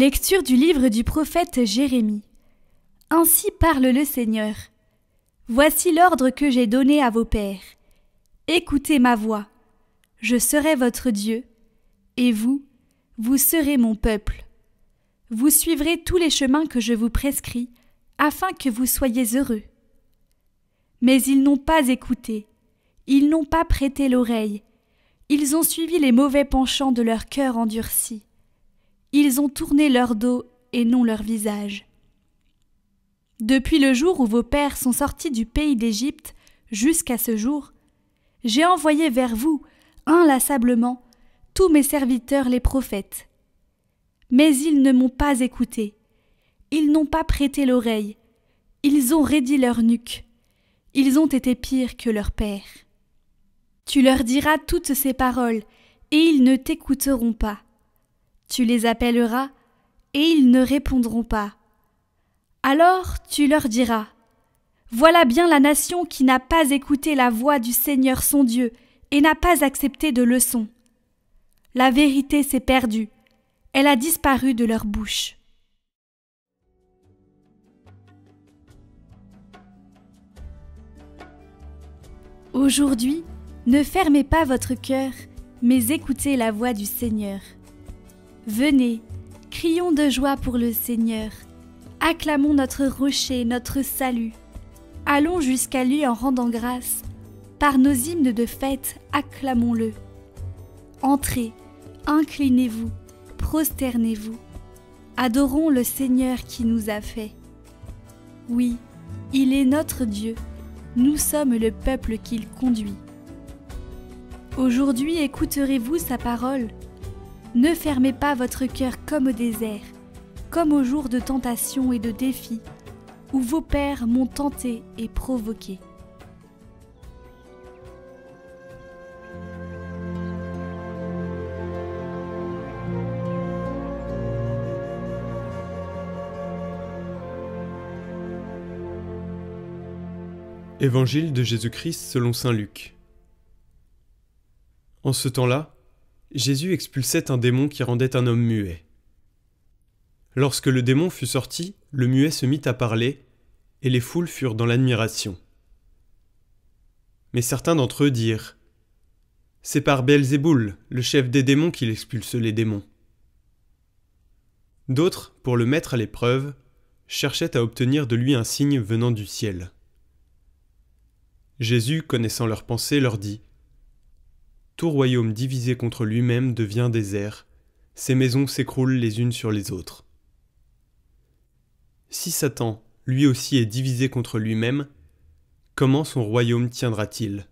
Lecture du livre du prophète Jérémie. Ainsi parle le Seigneur. Voici l'ordre que j'ai donné à vos pères. Écoutez ma voix. Je serai votre Dieu, et vous, vous serez mon peuple. Vous suivrez tous les chemins que je vous prescris, afin que vous soyez heureux. Mais ils n'ont pas écouté, ils n'ont pas prêté l'oreille, ils ont suivi les mauvais penchants de leur cœur endurci. Ils ont tourné leur dos et non leur visage. Depuis le jour où vos pères sont sortis du pays d'Égypte jusqu'à ce jour, j'ai envoyé vers vous, inlassablement, tous mes serviteurs les prophètes. Mais ils ne m'ont pas écouté, ils n'ont pas prêté l'oreille, ils ont raidi leur nuque, ils ont été pires que leurs pères. Tu leur diras toutes ces paroles, et ils ne t'écouteront pas. Tu les appelleras, et ils ne répondront pas. Alors tu leur diras, « Voilà bien la nation qui n'a pas écouté la voix du Seigneur son Dieu et n'a pas accepté de leçon. La vérité s'est perdue, elle a disparu de leur bouche. » Aujourd'hui, ne fermez pas votre cœur, mais écoutez la voix du Seigneur. Venez, crions de joie pour le Seigneur. Acclamons notre rocher, notre salut. Allons jusqu'à lui en rendant grâce. Par nos hymnes de fête, acclamons-le. Entrez, inclinez-vous, prosternez-vous. Adorons le Seigneur qui nous a fait. Oui, il est notre Dieu. Nous sommes le peuple qu'il conduit. Aujourd'hui écouterez-vous sa parole? Ne fermez pas votre cœur comme au désert, comme au jour de tentation et de défi, où vos pères m'ont tenté et provoqué. Évangile de Jésus-Christ selon saint Luc. En ce temps-là, Jésus expulsait un démon qui rendait un homme muet. Lorsque le démon fut sorti, le muet se mit à parler, et les foules furent dans l'admiration. Mais certains d'entre eux dirent : « C'est par Béelzéboul, le chef des démons, qu'il expulse les démons. » D'autres, pour le mettre à l'épreuve, cherchaient à obtenir de lui un signe venant du ciel. Jésus, connaissant leurs pensées, leur dit : « Tout royaume divisé contre lui-même devient désert, ses maisons s'écroulent les unes sur les autres. Si Satan, lui aussi, est divisé contre lui-même, comment son royaume tiendra-t-il ?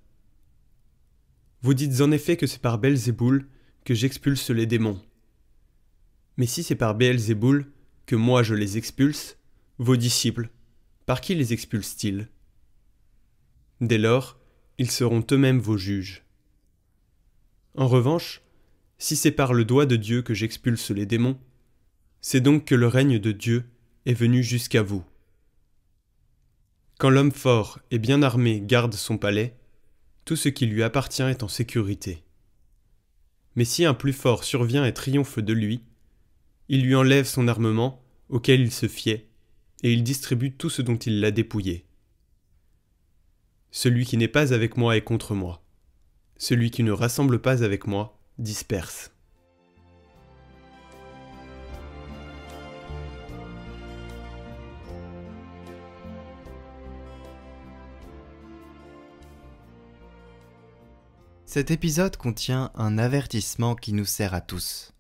Vous dites en effet que c'est par Béelzéboul que j'expulse les démons. Mais si c'est par Béelzéboul que moi je les expulse, vos disciples, par qui les expulsent-ils ? Dès lors, ils seront eux-mêmes vos juges. En revanche, si c'est par le doigt de Dieu que j'expulse les démons, c'est donc que le règne de Dieu est venu jusqu'à vous. Quand l'homme fort et bien armé garde son palais, tout ce qui lui appartient est en sécurité. Mais si un plus fort survient et triomphe de lui, il lui enlève son armement auquel il se fiait, et il distribue tout ce dont il l'a dépouillé. Celui qui n'est pas avec moi est contre moi. Celui qui ne rassemble pas avec moi disperse. Cet épisode contient un avertissement qui nous sert à tous.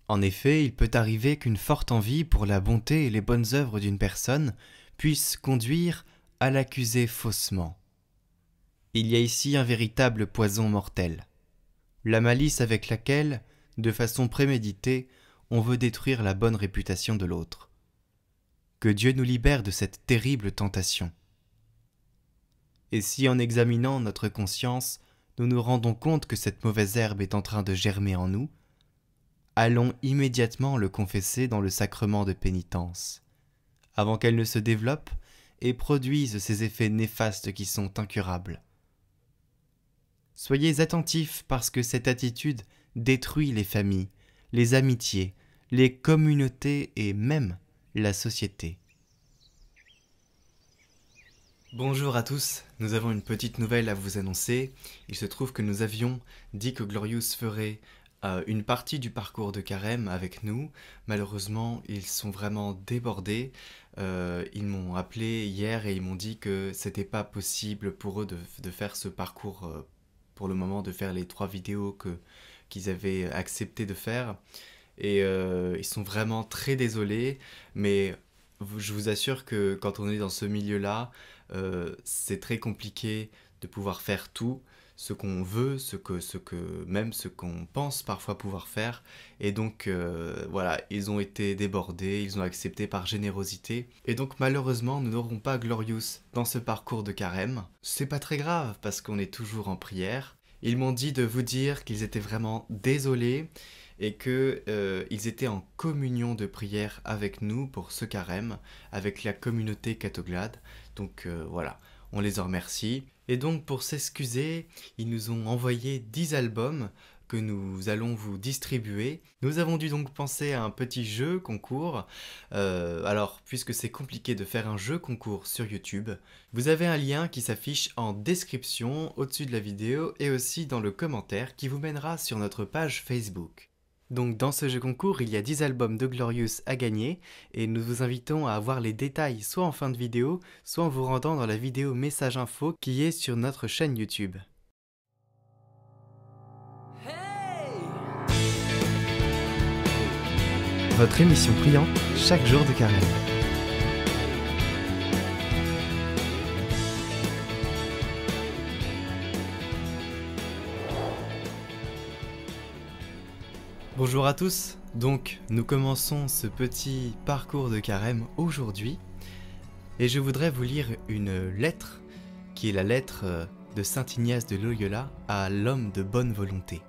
En effet, il peut arriver qu'une forte envie pour la bonté et les bonnes œuvres d'une personne puisse conduire à l'accuser faussement. Il y a ici un véritable poison mortel, la malice avec laquelle, de façon préméditée, on veut détruire la bonne réputation de l'autre. Que Dieu nous libère de cette terrible tentation. Et si en examinant notre conscience, nous nous rendons compte que cette mauvaise herbe est en train de germer en nous, allons immédiatement le confesser dans le sacrement de pénitence, avant qu'elle ne se développe et produise ces effets néfastes qui sont incurables. Soyez attentifs parce que cette attitude détruit les familles, les amitiés, les communautés et même la société. Bonjour à tous, nous avons une petite nouvelle à vous annoncer. Il se trouve que nous avions dit que Glorious ferait une partie du parcours de Carême avec nous. Malheureusement, ils sont vraiment débordés. Ils m'ont appelé hier et ils m'ont dit que c'était pas possible pour eux de faire ce parcours pour le moment, de faire les 3 vidéos qu'ils avaient accepté de faire. Et ils sont vraiment très désolés, mais je vous assure que quand on est dans ce milieu-là, c'est très compliqué de pouvoir faire tout, ce qu'on veut, même ce qu'on pense parfois pouvoir faire. Et donc voilà, ils ont été débordés, ils ont accepté par générosité. Et donc malheureusement, nous n'aurons pas Glorious dans ce parcours de Carême. C'est pas très grave parce qu'on est toujours en prière. Ils m'ont dit de vous dire qu'ils étaient vraiment désolés et qu'ils étaient en communion de prière avec nous pour ce Carême, avec la communauté Catoglade. Donc voilà, on les en remercie. Et donc pour s'excuser, ils nous ont envoyé 10 albums que nous allons vous distribuer. Nous avons dû donc penser à un petit jeu concours. Alors, puisque c'est compliqué de faire un jeu concours sur YouTube, vous avez un lien qui s'affiche en description au-dessus de la vidéo et aussi dans le commentaire qui vous mènera sur notre page Facebook. Donc dans ce jeu concours, il y a 10 albums de Glorious à gagner et nous vous invitons à avoir les détails soit en fin de vidéo, soit en vous rendant dans la vidéo message info qui est sur notre chaîne YouTube. Votre émission priante chaque jour de Carême. Bonjour à tous, donc nous commençons ce petit parcours de Carême aujourd'hui et je voudrais vous lire une lettre qui est la lettre de Saint Ignace de Loyola à l'homme de bonne volonté.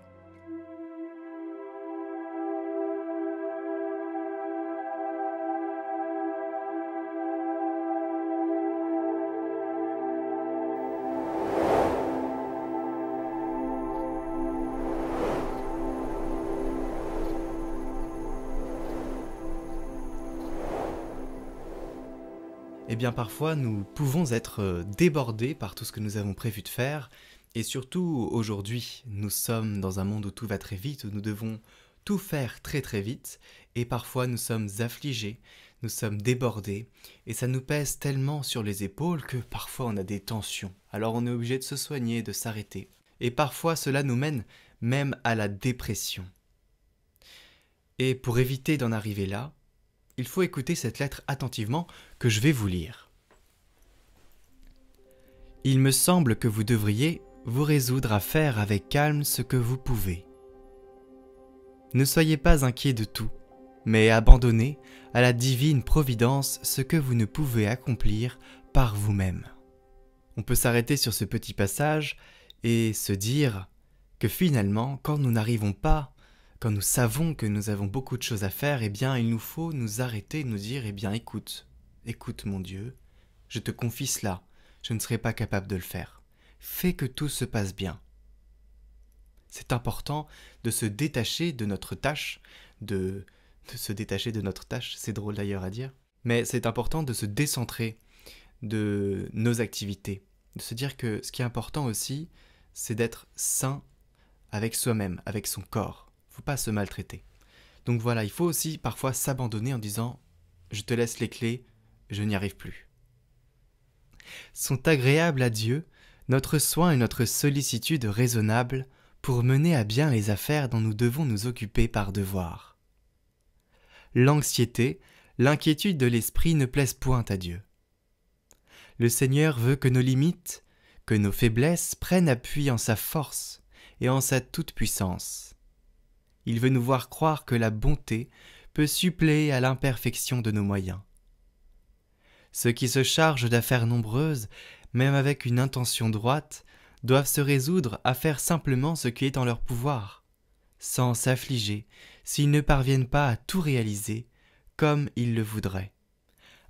Eh bien parfois nous pouvons être débordés par tout ce que nous avons prévu de faire et surtout aujourd'hui nous sommes dans un monde où tout va très vite, où nous devons tout faire très très vite et parfois nous sommes affligés, nous sommes débordés et ça nous pèse tellement sur les épaules que parfois on a des tensions. Alors on est obligé de se soigner, de s'arrêter et parfois cela nous mène même à la dépression. Et pour éviter d'en arriver là, il faut écouter cette lettre attentivement que je vais vous lire. Il me semble que vous devriez vous résoudre à faire avec calme ce que vous pouvez. Ne soyez pas inquiets de tout, mais abandonnez à la divine providence ce que vous ne pouvez accomplir par vous-même. On peut s'arrêter sur ce petit passage et se dire que finalement, quand nous n'arrivons pas, quand nous savons que nous avons beaucoup de choses à faire, eh bien, il nous faut nous arrêter et nous dire, eh bien, écoute mon Dieu, je te confie cela, je ne serai pas capable de le faire. Fais que tout se passe bien. C'est important de se détacher de notre tâche, c'est drôle d'ailleurs à dire, mais c'est important de se décentrer de nos activités, de se dire que ce qui est important aussi, c'est d'être sain avec soi-même, avec son corps. Faut pas se maltraiter. Donc voilà, il faut aussi parfois s'abandonner en disant « je te laisse les clés, je n'y arrive plus ». Sont agréables à Dieu notre soin et notre sollicitude raisonnable pour mener à bien les affaires dont nous devons nous occuper par devoir. L'anxiété, l'inquiétude de l'esprit ne plaisent point à Dieu. Le Seigneur veut que nos limites, que nos faiblesses prennent appui en sa force et en sa toute-puissance. Il veut nous voir croire que la bonté peut suppléer à l'imperfection de nos moyens. Ceux qui se chargent d'affaires nombreuses, même avec une intention droite, doivent se résoudre à faire simplement ce qui est en leur pouvoir, sans s'affliger s'ils ne parviennent pas à tout réaliser comme ils le voudraient,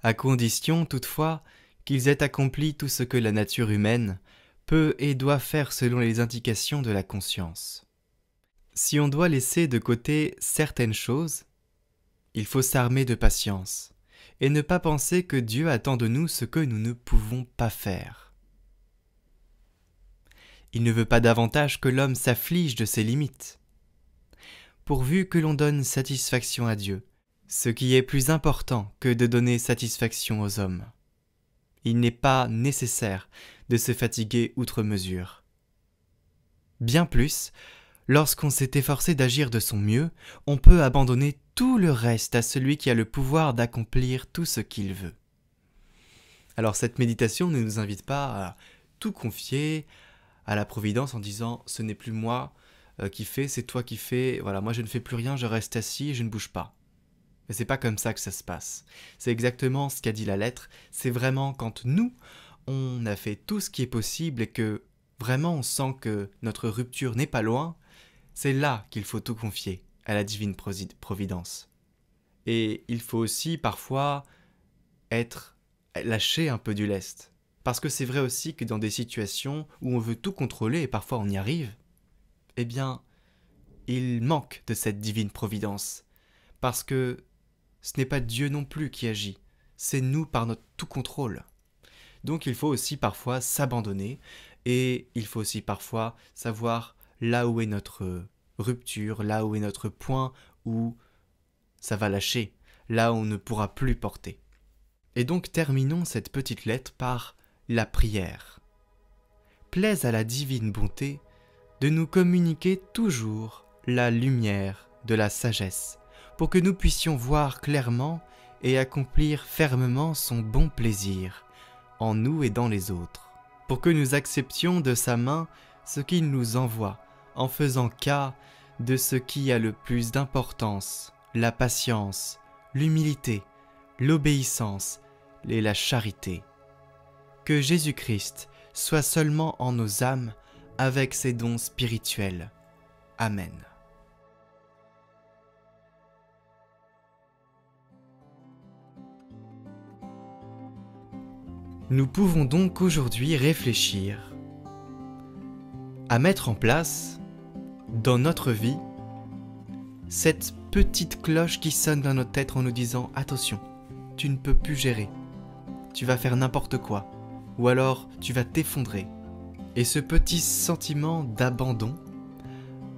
à condition toutefois qu'ils aient accompli tout ce que la nature humaine peut et doit faire selon les indications de la conscience. Si on doit laisser de côté certaines choses, il faut s'armer de patience et ne pas penser que Dieu attend de nous ce que nous ne pouvons pas faire. Il ne veut pas davantage que l'homme s'afflige de ses limites. Pourvu que l'on donne satisfaction à Dieu, ce qui est plus important que de donner satisfaction aux hommes. Il n'est pas nécessaire de se fatiguer outre mesure. Bien plus, lorsqu'on s'est efforcé d'agir de son mieux, on peut abandonner tout le reste à celui qui a le pouvoir d'accomplir tout ce qu'il veut. Alors cette méditation ne nous invite pas à tout confier à la providence en disant « ce n'est plus moi qui fais, c'est toi qui fais, voilà, moi je ne fais plus rien, je reste assis et je ne bouge pas ». Mais c'est pas comme ça que ça se passe. C'est exactement ce qu'a dit la lettre, c'est vraiment quand nous, on a fait tout ce qui est possible et que vraiment on sent que notre rupture n'est pas loin, c'est là qu'il faut tout confier à la divine providence. Et il faut aussi parfois lâcher un peu du lest. Parce que c'est vrai aussi que dans des situations où on veut tout contrôler et parfois on y arrive, eh bien, il manque de cette divine providence. Parce que ce n'est pas Dieu non plus qui agit, c'est nous par notre tout contrôle. Donc il faut aussi parfois s'abandonner et il faut aussi parfois savoir là où est notre rupture, là où est notre point où ça va lâcher, là où on ne pourra plus porter. Et donc terminons cette petite lettre par la prière. Plaise à la divine bonté de nous communiquer toujours la lumière de la sagesse, pour que nous puissions voir clairement et accomplir fermement son bon plaisir, en nous et dans les autres, pour que nous acceptions de sa main ce qu'il nous envoie, en faisant cas de ce qui a le plus d'importance, la patience, l'humilité, l'obéissance et la charité. Que Jésus-Christ soit seulement en nos âmes avec ses dons spirituels. Amen. Nous pouvons donc aujourd'hui réfléchir à mettre en place, dans notre vie, cette petite cloche qui sonne dans notre tête en nous disant « Attention, tu ne peux plus gérer, tu vas faire n'importe quoi, ou alors tu vas t'effondrer. » Et ce petit sentiment d'abandon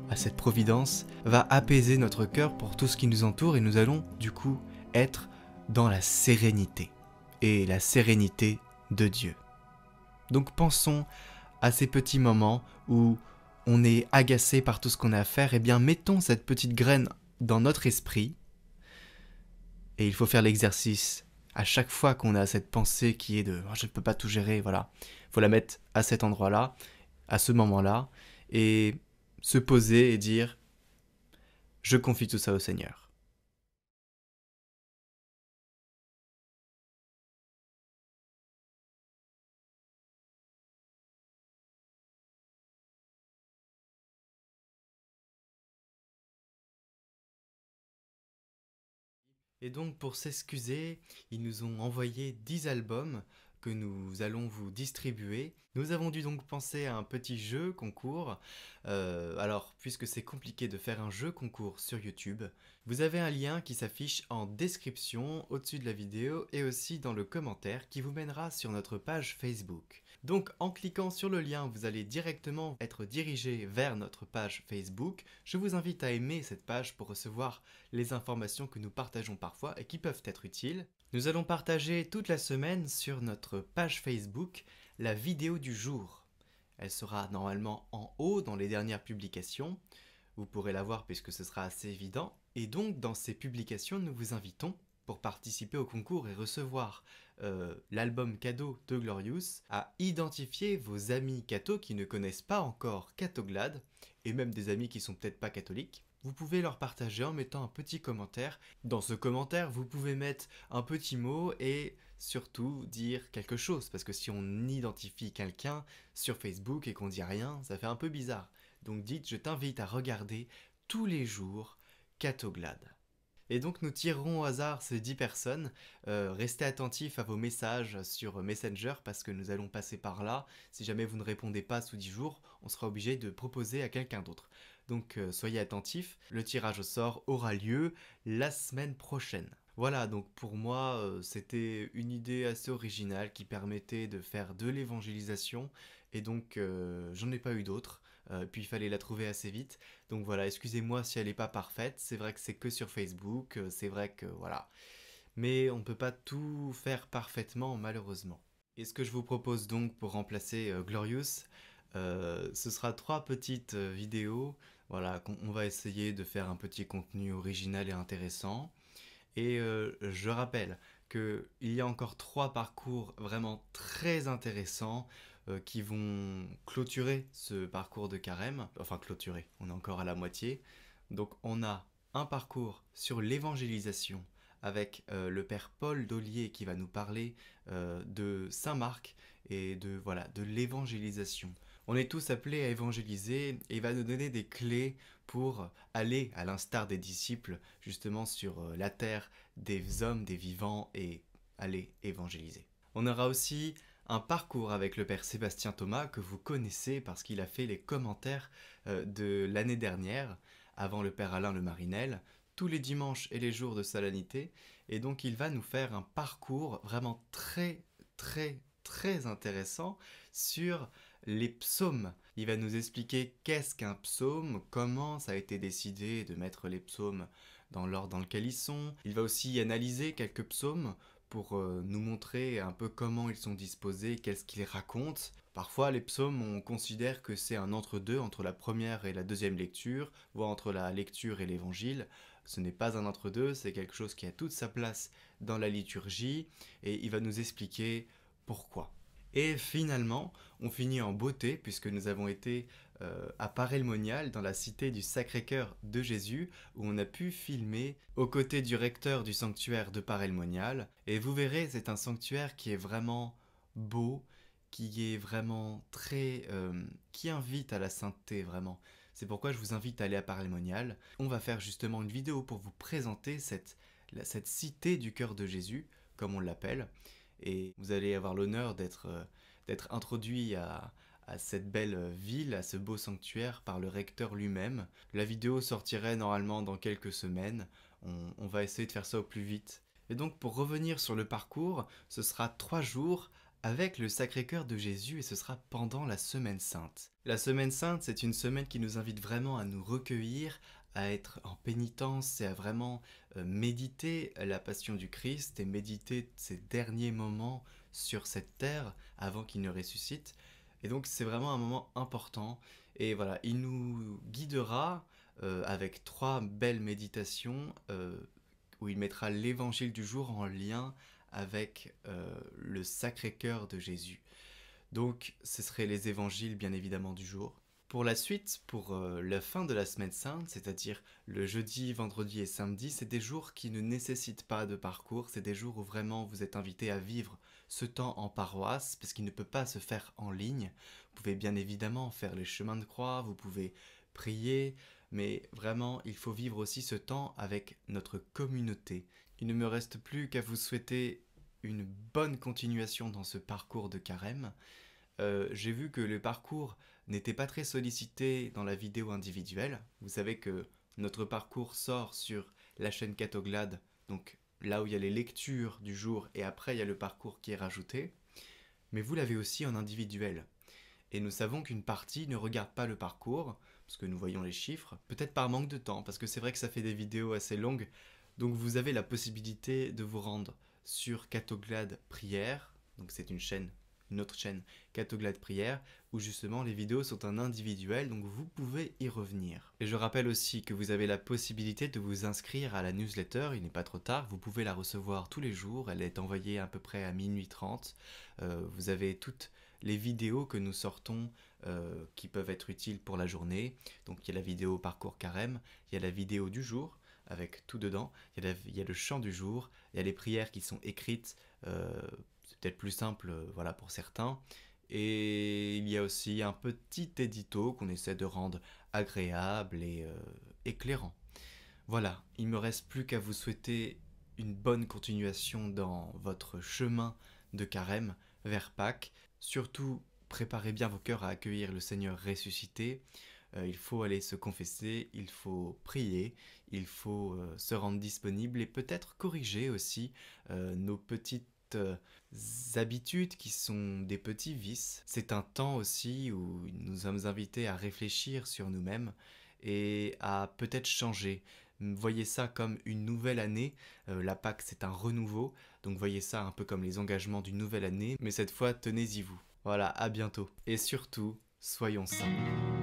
à cette providence va apaiser notre cœur pour tout ce qui nous entoure et nous allons du coup être dans la sérénité. Et la sérénité de Dieu. Donc pensons à ces petits moments où on est agacé par tout ce qu'on a à faire, et bien mettons cette petite graine dans notre esprit, et il faut faire l'exercice à chaque fois qu'on a cette pensée qui est de oh, je ne peux pas tout gérer, voilà. Il faut la mettre à cet endroit-là, à ce moment-là, et se poser et dire je confie tout ça au Seigneur. Et donc pour s'excuser, ils nous ont envoyé 10 albums que nous allons vous distribuer. Nous avons dû donc penser à un petit jeu concours. Alors, puisque c'est compliqué de faire un jeu concours sur YouTube, vous avez un lien qui s'affiche en description au-dessus de la vidéo et aussi dans le commentaire qui vous mènera sur notre page Facebook. Donc en cliquant sur le lien, vous allez directement être dirigé vers notre page Facebook. Je vous invite à aimer cette page pour recevoir les informations que nous partageons parfois et qui peuvent être utiles. Nous allons partager toute la semaine sur notre page Facebook la vidéo du jour. Elle sera normalement en haut dans les dernières publications. Vous pourrez la voir puisque ce sera assez évident. Et donc dans ces publications, nous vous invitons pour participer au concours et recevoir l'album cadeau de Glorious, à identifier vos amis cathos qui ne connaissent pas encore Cathoglade, et même des amis qui sont peut-être pas catholiques. Vous pouvez leur partager en mettant un petit commentaire. Dans ce commentaire, vous pouvez mettre un petit mot et surtout dire quelque chose, parce que si on identifie quelqu'un sur Facebook et qu'on dit rien, ça fait un peu bizarre. Donc dites, je t'invite à regarder tous les jours Cathoglade. Et donc nous tirerons au hasard ces 10 personnes. Restez attentifs à vos messages sur Messenger parce que nous allons passer par là. Si jamais vous ne répondez pas sous 10 jours, on sera obligé de proposer à quelqu'un d'autre. Donc soyez attentifs, le tirage au sort aura lieu la semaine prochaine. Voilà, donc pour moi, c'était une idée assez originale qui permettait de faire de l'évangélisation, et donc j'en ai pas eu d'autres, puis il fallait la trouver assez vite. Donc voilà, excusez-moi si elle n'est pas parfaite, c'est vrai que c'est que sur Facebook, c'est vrai que voilà. Mais on ne peut pas tout faire parfaitement, malheureusement. Et ce que je vous propose donc pour remplacer Glorious, ce sera 3 petites vidéos, voilà, on va essayer de faire un petit contenu original et intéressant. Et je rappelle qu'il y a encore 3 parcours vraiment très intéressants qui vont clôturer ce parcours de carême. Enfin clôturer, on est encore à la moitié. Donc on a un parcours sur l'évangélisation avec le père Paul Dollier qui va nous parler de Saint Marc et de l'évangélisation. On est tous appelés à évangéliser et il va nous donner des clés pour aller, à l'instar des disciples, justement sur la terre des hommes, des vivants et aller évangéliser. On aura aussi un parcours avec le père Sébastien Thomas que vous connaissez parce qu'il a fait les commentaires de l'année dernière, avant le père Alain Le Marinel, tous les dimanches et les jours de solennité, et donc il va nous faire un parcours vraiment très intéressant sur les psaumes. Il va nous expliquer qu'est-ce qu'un psaume, comment ça a été décidé de mettre les psaumes dans l'ordre dans lequel ils sont. Il va aussi analyser quelques psaumes pour nous montrer un peu comment ils sont disposés, qu'est-ce qu'ils racontent. Parfois, les psaumes, on considère que c'est un entre-deux, entre la première et la deuxième lecture, voire entre la lecture et l'évangile. Ce n'est pas un entre-deux, c'est quelque chose qui a toute sa place dans la liturgie, et il va nous expliquer pourquoi. Et finalement, on finit en beauté puisque nous avons été à Paray-le-Monial, dans la cité du Sacré-Cœur de Jésus, où on a pu filmer aux côtés du recteur du sanctuaire de Paray-le-Monial. Et vous verrez, c'est un sanctuaire qui est vraiment beau, qui est vraiment très... qui invite à la sainteté, vraiment. C'est pourquoi je vous invite à aller à Paray-le-Monial. On va faire justement une vidéo pour vous présenter cette cité du cœur de Jésus, comme on l'appelle. Et vous allez avoir l'honneur d'être introduit à cette belle ville, à ce beau sanctuaire par le recteur lui-même. La vidéo sortirait normalement dans quelques semaines, on va essayer de faire ça au plus vite. Et donc pour revenir sur le parcours, ce sera 3 jours avec le Sacré-Cœur de Jésus et ce sera pendant la Semaine Sainte. La Semaine Sainte, c'est une semaine qui nous invite vraiment à nous recueillir, à être en pénitence et à vraiment méditer la passion du Christ et méditer ses derniers moments sur cette terre avant qu'il ne ressuscite. Et donc c'est vraiment un moment important et voilà, il nous guidera avec 3 belles méditations où il mettra l'évangile du jour en lien avec le Sacré-Cœur de Jésus. Donc ce seraient les évangiles bien évidemment du jour. Pour la suite, pour la fin de la Semaine Sainte, c'est-à-dire le jeudi, vendredi et samedi, c'est des jours qui ne nécessitent pas de parcours, c'est des jours où vraiment vous êtes invité à vivre ce temps en paroisse, parce qu'il ne peut pas se faire en ligne. Vous pouvez bien évidemment faire les chemins de croix, vous pouvez prier, mais vraiment il faut vivre aussi ce temps avec notre communauté. Il ne me reste plus qu'à vous souhaiter une bonne continuation dans ce parcours de carême. J'ai vu que le parcours n'était pas très sollicité dans la vidéo individuelle. Vous savez que notre parcours sort sur la chaîne Catoglade, donc là où il y a les lectures du jour et après il y a le parcours qui est rajouté. Mais vous l'avez aussi en individuel. Et nous savons qu'une partie ne regarde pas le parcours, parce que nous voyons les chiffres, peut-être par manque de temps, parce que c'est vrai que ça fait des vidéos assez longues. Donc vous avez la possibilité de vous rendre sur Catoglade Prière, donc c'est une autre chaîne Catoglade Prière, où justement les vidéos sont en individuel, donc vous pouvez y revenir. Et je rappelle aussi que vous avez la possibilité de vous inscrire à la newsletter, il n'est pas trop tard, vous pouvez la recevoir tous les jours, elle est envoyée à peu près à minuit 30. Vous avez toutes les vidéos que nous sortons qui peuvent être utiles pour la journée. Donc il y a la vidéo parcours carême, il y a la vidéo du jour, avec tout dedans, il y a le chant du jour, il y a les prières qui sont écrites, c'est peut-être plus simple voilà, pour certains, et il y a aussi un petit édito qu'on essaie de rendre agréable et éclairant. Voilà, il me reste plus qu'à vous souhaiter une bonne continuation dans votre chemin de carême vers Pâques. Surtout, préparez bien vos cœurs à accueillir le Seigneur ressuscité. Il faut aller se confesser, il faut prier, il faut se rendre disponible et peut-être corriger aussi nos petites habitudes qui sont des petits vices. C'est un temps aussi où nous sommes invités à réfléchir sur nous-mêmes et à peut-être changer. Voyez ça comme une nouvelle année. La Pâque, c'est un renouveau, donc voyez ça un peu comme les engagements d'une nouvelle année, mais cette fois, tenez-y vous. Voilà, à bientôt. Et surtout, soyons saints.